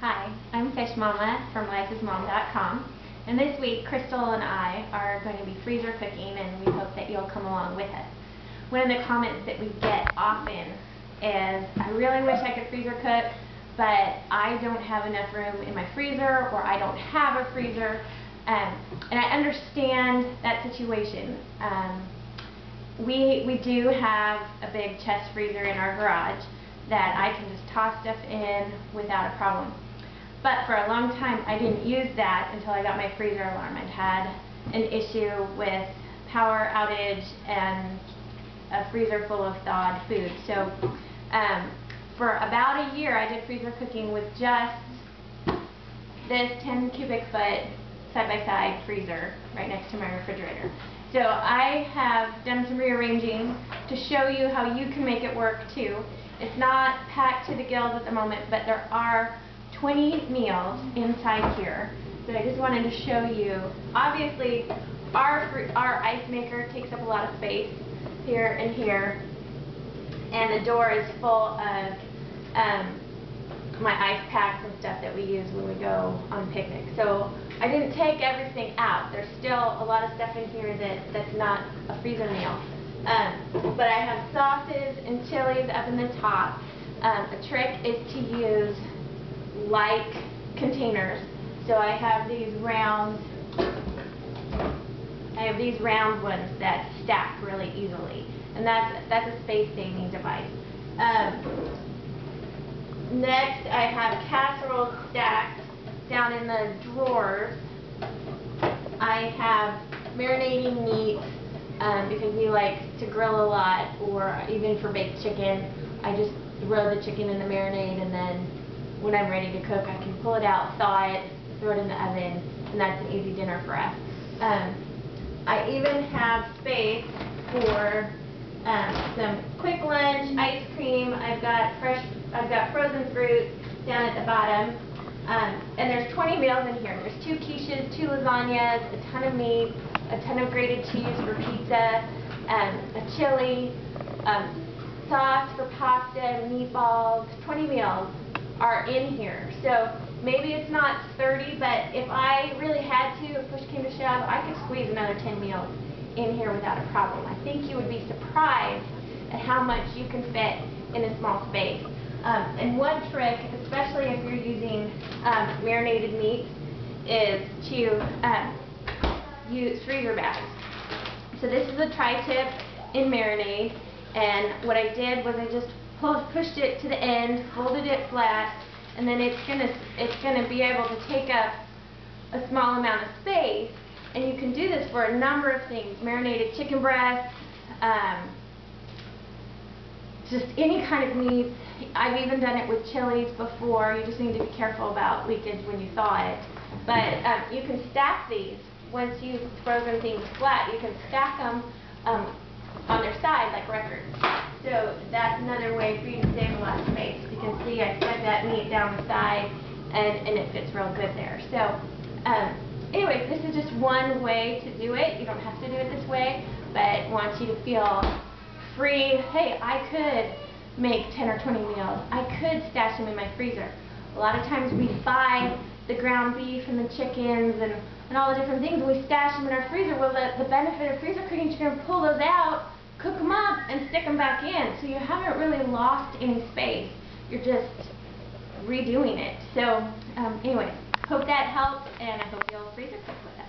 Hi, I'm Fish Mama from lifeismom.com, and this week Crystal and I are going to be freezer cooking, and we hope that you'll come along with us. One of the comments that we get often is, I really wish I could freezer cook, but I don't have enough room in my freezer, or I don't have a freezer, and I understand that situation. We do have a big chest freezer in our garage that I can just toss stuff in without a problem. But for a long time I didn't use that until I got my freezer alarm. I'd had an issue with power outage and a freezer full of thawed food. So for about a year I did freezer cooking with just this 10 cubic foot side-by-side freezer right next to my refrigerator. So I have done some rearranging to show you how you can make it work too. It's not packed to the gills at the moment, but there are 20 meals inside here. So I just wanted to show you. Obviously, our ice maker takes up a lot of space here and here, and the door is full of my ice packs and stuff that we use when we go on picnics. So I didn't take everything out. There's still a lot of stuff in here that's not a freezer meal. But I have sauces and chilies up in the top. A trick is to use like containers. So I have these round ones that stack really easily, and that's a space-saving device. Next, I have casseroles stacked down in the drawers. I have marinating meats because we like to grill a lot, or even for baked chicken. I just throw the chicken in the marinade, and then when I'm ready to cook, I can pull it out, thaw it, throw it in the oven, and that's an easy dinner for us. I even have space for some quick lunch, ice cream. I've got frozen fruit down at the bottom. And there's 20 meals in here. There's 2 quiches, 2 lasagnas, a ton of meat, a ton of grated cheese for pizza, a chili, sauce for pasta, meatballs. 20 meals are in here. So maybe it's not 30, but if I really had to, if push came to shove, I could squeeze another 10 meals in here without a problem. I think you would be surprised at how much you can fit in a small space. And one trick, especially if you're using marinated meats, is to use freezer bags. So this is a tri-tip in marinade, and what I did was I just pushed it to the end, folded it flat, and then it's gonna be able to take up a small amount of space. And you can do this for a number of things: marinated chicken breasts, just any kind of meat. I've even done it with chilies before. You just need to be careful about leakage when you thaw it. But you can stack these. Once you've frozen things flat, you can stack them on their side like records. So that's another way for you to save a lot of space. You can see I stuck that meat down the side, and it fits real good there. So anyway, this is just one way to do it. You don't have to do it this way, but I want you to feel free. Hey, I could make 10 or 20 meals. I could stash them in my freezer. A lot of times we buy the ground beef and the chickens and all the different things, and we stash them in our freezer. Well, the benefit of freezer cooking is you're going to pull those out, cook them up, and stick them back in. So you haven't really lost any space. You're just redoing it. So anyway, hope that helps, and I hope you'll freezer cook with us.